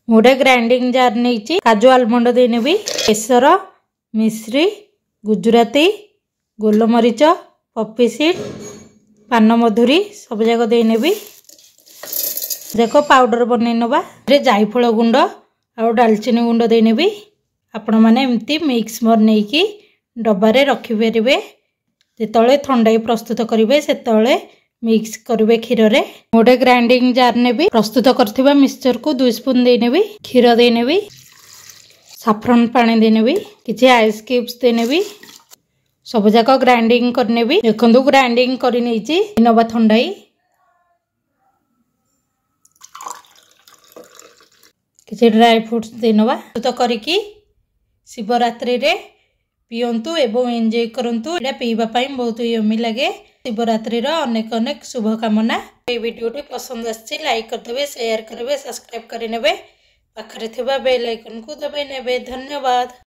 गोटे grinding jar नहीं काजू आलमंड देनेबी केसर मिश्री गुजराती गोलमरीच पप्पी सीड पान मधुरी सब जाक देनेबी जाक पाउडर बनई नवा जायफल गुंड आ डालचीनी गुंड देनेबी आपण मैंने एमती मिक्स बन डबारे रखिपारे जिते थंडाई प्रस्तुत करेंगे से मिक्स करेंगे क्षीर रे गोटे ग्राइंडिंग जार ने प्रस्तुत करथिबा मिक्सचर को 2 स्पून देनेबी क्षीर देनेबी साफरन पानी देनेबी किछि आइस क्यूब्स देनेबी सब जाक ग्राइंडिंग करनेबी देखंतु ग्राइंडिंग करि नैछि नबा थंडाई किछि ड्राई फ्रूट्स देनबा तो करिकी शिवरात्रि रे पियंतु एवं एंजॉय करंतु एटा पीबा पई बहुत यम्मी लगे शिवरात्रि रो अनेक अनेक शुभकामना। ये वीडियोटी पसंद आछि लाइक करदेबे शेयर करबे सब्सक्राइब करि नेबे पाखरे थिबा बेल आइकन को दबाई नेबे। धन्यवाद।